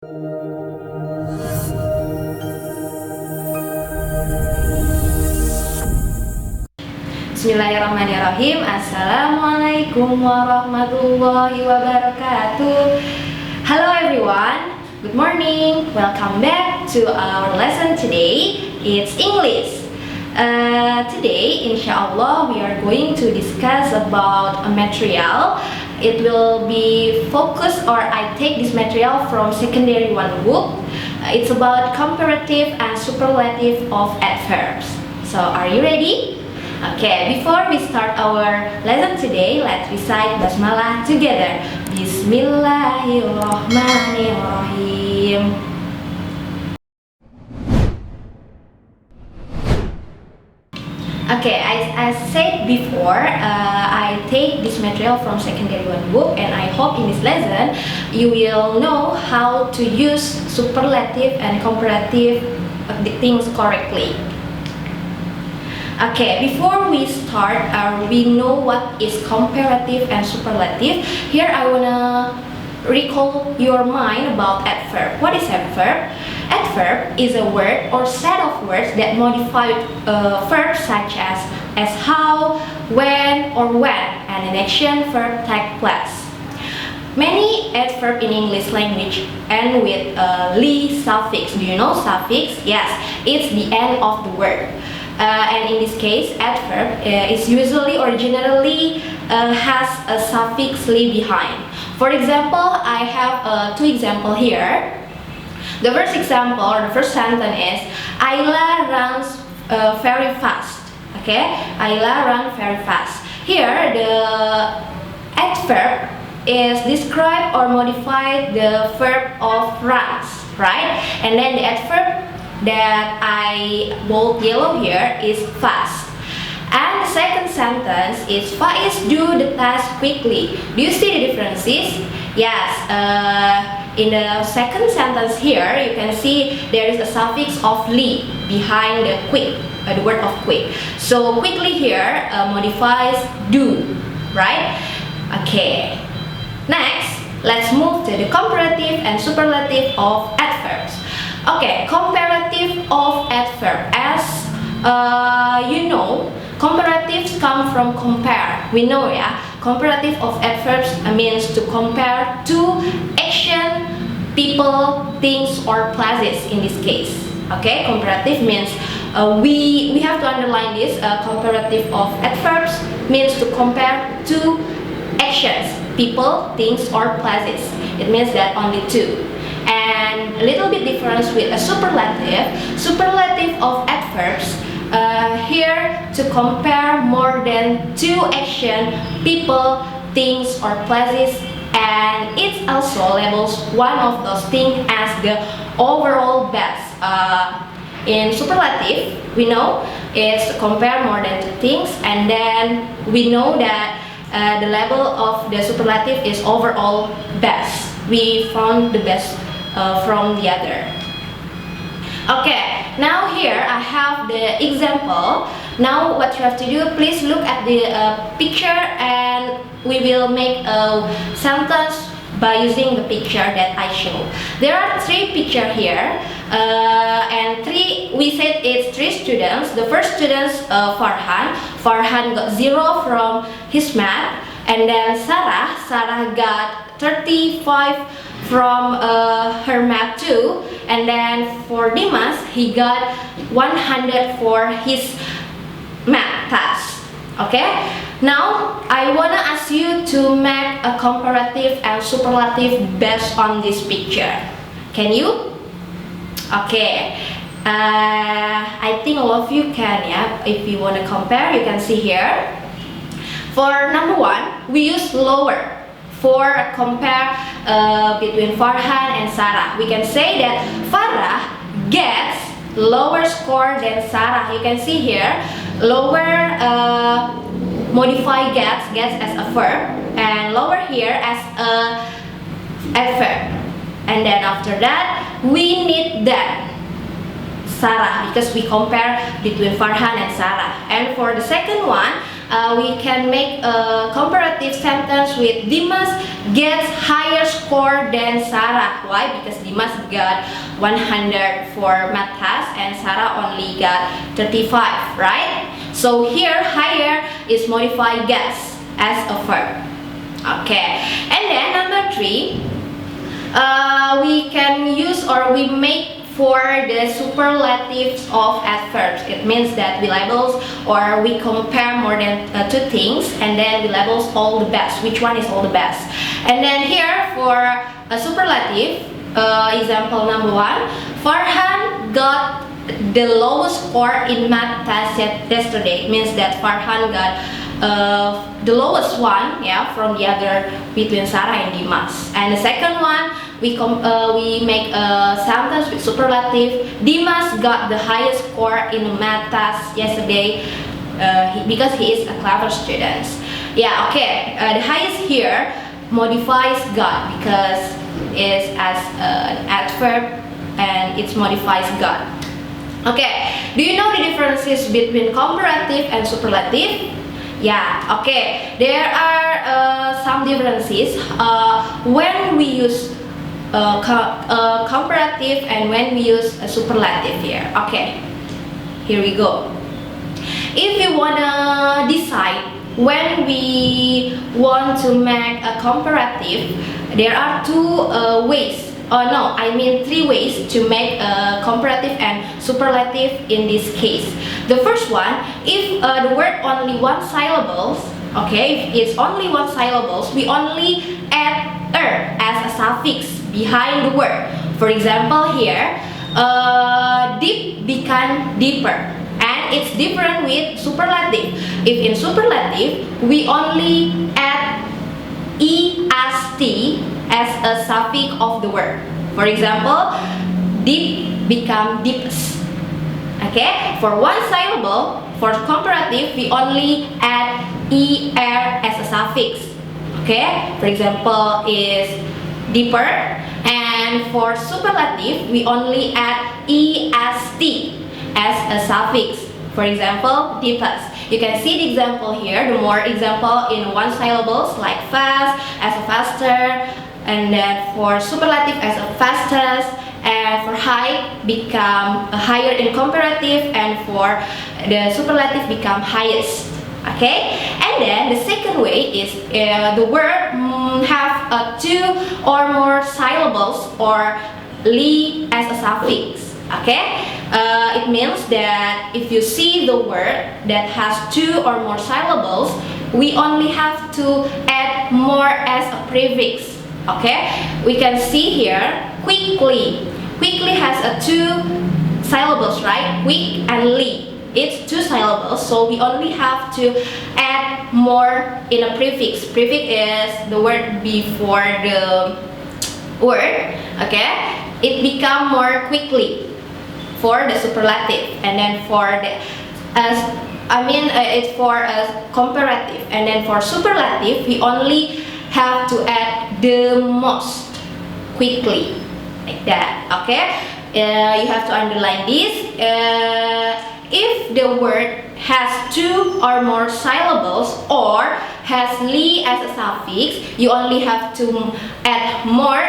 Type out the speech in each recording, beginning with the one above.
Bismillahirrahmanirrahim. Assalamualaikum warahmatullahi wabarakatuh. Hello everyone, good morning. Welcome back to our lesson today. It's English. Today, inshallah, we are going to discuss about a material. It will be focused, or I take this material from secondary one book. It's about comparative and superlative of adverbs. So, are you ready? Okay, before we start our lesson today, let's recite Basmalah together. Bismillahirrahmanirrahim. Okay, as I said before, I take this material from secondary one book, and I hope in this lesson you will know how to use superlative and comparative things correctly. Okay, before we start, we know what is comparative and superlative. Here I wanna recall your mind about adverb. What is adverb? Adverb is a word or set of words that modify verbs such as how, when, or when, and an action verb take place. Many adverbs in English language end with "ly" suffix. Do you know suffix? Yes, it's the end of the word. And in this case, adverb is usually or generally has a suffix "ly" behind. For example, I have two examples here. The first example or the first sentence is Ayla runs very fast. Okay, Ayla runs very fast. Here, the adverb is describe or modify the verb of runs, right? And then the adverb that I bold yellow here is fast. And the second sentence is Faiz do the task quickly. Do you see the differences? Yes, in the second sentence here you can see there is a suffix of "ly" behind the quick, the word of quick. So quickly here modifies do, right? Okay, next let's move to the comparative and superlative of adverbs. Okay, comparative of adverb. As you know, comparatives come from compare. We know, yeah. Comparative of adverbs means to compare two action, people, things, or places. In this case, okay. Comparative means we have to underline this. Comparative of adverbs means to compare two actions, people, things, or places. It means that only two. And a little bit difference with a superlative. Superlative of adverbs here to compare more than two action, people, things, or places, and it also labels one of those things as the overall best. In superlative, we know is to compare more than two things, and then we know that the level of the superlative is overall best. We found the best from the other. Okay, now here I have the example. Now what you have to do, please look at the picture, and we will make a sentence by using the picture that I show. There are three pictures here, and we said it's three students. The first student, Farhan. Farhan got 0 from his math, and then Sarah got 35 from her math too, and then for Dimas, he got 100 for his math task. Okay, now I wanna ask you to make a comparative and superlative based on this picture. Can you? Okay, I think all of you can, yeah. If you wanna compare, you can see here. For number one, we use lower for compare between Farhan and Sarah. We can say that Farah gets lower score than Sarah. You can see here, lower modify gets as a verb, and lower here as a adverb. And then after that, we need that Sarah, because we compare between Farhan and Sarah. And for the second one, we can make a comparative sentence with Dimas gets higher score than Sarah. Why? Because Dimas got 100 for math test and Sarah only got 35, right? So here higher is modified gets as a verb. Okay, and then number 3, we can use or we make for the superlatives of adverbs. It means that we labels or we compare more than 2 things and then we labels all the best. Which one is all the best? And then here for a superlative, example number 1, Farhan got the lowest score in math test yesterday. It means that Farhan got the lowest one, yeah, from the other between Sarah and Dimas. And the second one, we make a sentence with superlative. Dimas got the highest score in the math test yesterday because he is a clever student. Yeah, okay. The highest here modifies got because it's as an adverb and it modifies got. Okay. Do you know the differences between comparative and superlative? Yeah, okay. There are some differences when we use comparative and when we use a superlative here. Okay, here we go. If you wanna decide when we want to make a comparative, there are 2 ways. No, I mean 3 ways to make a comparative and superlative in this case. The first one, if the word only 1 syllables, okay, if it's only 1 syllables, we only add as a suffix behind the word. For example here, deep become deeper, and it's different with superlative. If in superlative, we only add est as a suffix of the word. For example, deep become deepest. Okay, for 1 syllable, for comparative, we only add er as a suffix. Okay, for example, is deeper. And for superlative, we only add est as a suffix. For example, deepest. You can see the example here. The more example in 1 syllables like fast as a faster, and then for superlative as a fastest, and for high become higher in comparative, and for the superlative become highest. Okay, and then the second way is the word have 2 or more syllables or li as a suffix. Okay, it means that if you see the word that has 2 or more syllables, we only have to add more as a prefix. Okay, we can see here quickly. Quickly has 2 syllables, right? Quick and li. It's 2 syllables, so we only have to add more in a prefix. Prefix is the word before the word. Okay, it become more quickly for the superlative, and then for the it's for a comparative, and then for superlative we only have to add the most quickly, like that. Okay, you have to underline this. If the word has 2 or more syllables or has li as a suffix, you only have to add more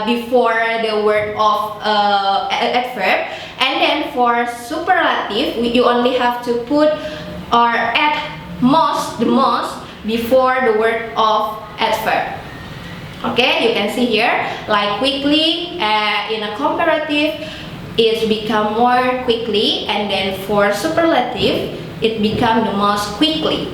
before the word of adverb. And then for superlative, you only have to put or add the most before the word of adverb. Okay, you can see here, like quickly in a comparative, it become more quickly, and then for superlative, it become the most quickly.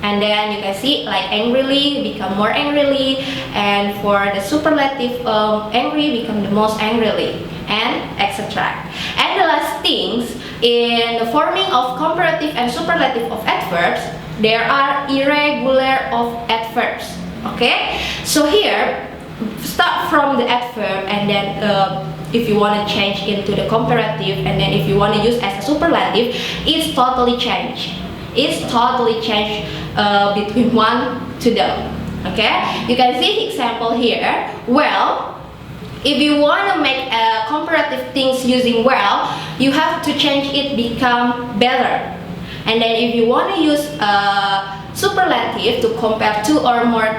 And then you can see like angrily become more angrily, and for the superlative, angry become the most angrily, and etc. And the last things in the forming of comparative and superlative of adverbs, there are irregular of adverbs. Okay, so here start from the adverb, and then if you want to change into the comparative, and then if you want to use as a superlative, it's totally changed. It's totally changed between one to them. Okay, you can see the example here. Well, if you want to make comparative things using well, you have to change it become better. And then if you want to use superlative to compare two or more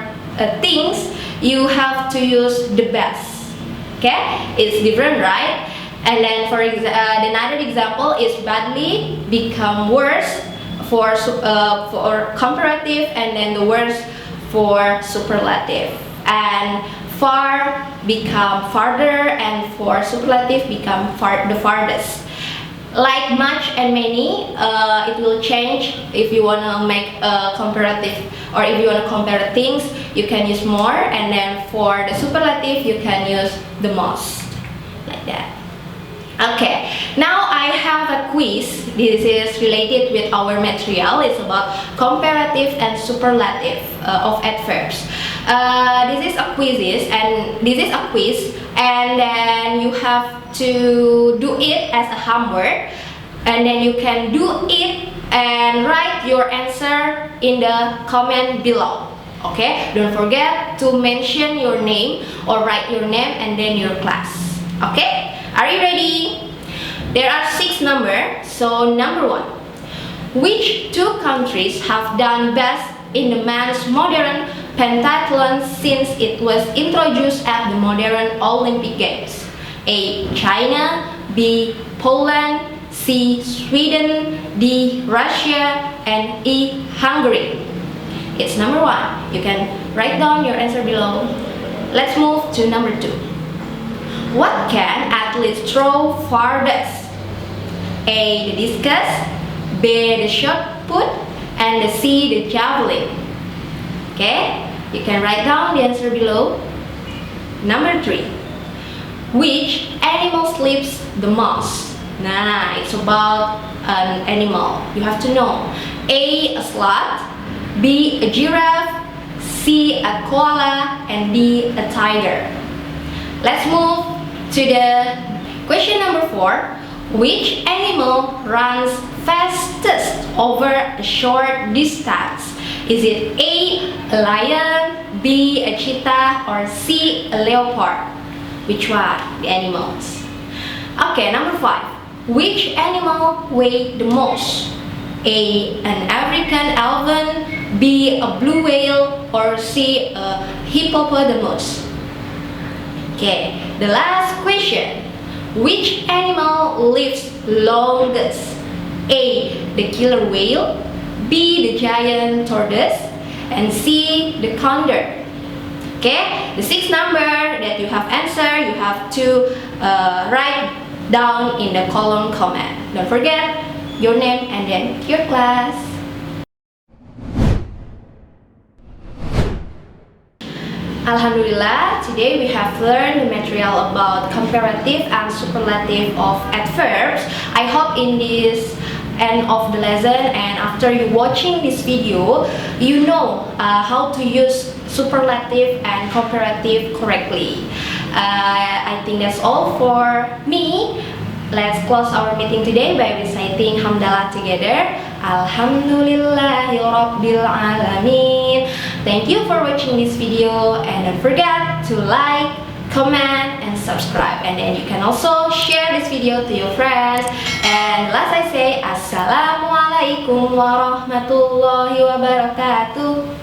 things, you have to use the best. Okay, it's different, right? And then for another example is badly become worse for comparative, and then the worst for superlative. And far become farther, and for superlative become the farthest. Like much and many, it will change. If you want to make a comparative, or if you want to compare things, you can use more, and then for the superlative you can use the most, like that. Okay, now I have a quiz. This is related with our material. It's about comparative and superlative of adverbs. This is a quiz, and then you have to do it as a homework, and then you can do it and write your answer in the comment below. Okay, don't forget to mention your name or write your name and then your class. Okay, are you ready? There are 6 numbers. So number 1, which 2 countries have done best in the men's modern pentathlon since it was introduced at the modern Olympic Games? A. China, B. Poland, C. Sweden, D. Russia, and E. Hungary. It's number 1. You can write down your answer below. Let's move to number 2. What can athletes throw farthest? A. The discus, B. The shot put, and the C. The javelin. Okay, you can write down the answer below. Number 3. Which animal sleeps the most? Nah, it's about an animal. You have to know. A. A sloth, B. A giraffe, C. A koala, and D. A tiger. Let's move to the question number 4. Which animal runs fastest over a short distance? Is it A. A lion, B. A cheetah, or C. A leopard? Which one? The animals. Okay, number 5. Which animal weighs the most? A. An African elephant, B. A blue whale, or C. A hippopotamus? Okay, the last question. Which animal lives longest? A. The killer whale, B. The giant tortoise, and C. The condor. Okay, the 6 number that you have answered, you have to write down in the column comment. Don't forget your name and then your class. Alhamdulillah, today we have learned the material about comparative and superlative of adverbs. I hope in this end of the lesson and after you watching this video, you know how to use superlative and comparative correctly. I think that's all for me. Let's close our meeting today by reciting Hamdalah together. Alhamdulillahi Rabbil Alamin. Thank you for watching this video, and don't forget to like, comment, and subscribe. And then you can also share this video to your friends. And last I say, Assalamualaikum warahmatullahi wabarakatuh.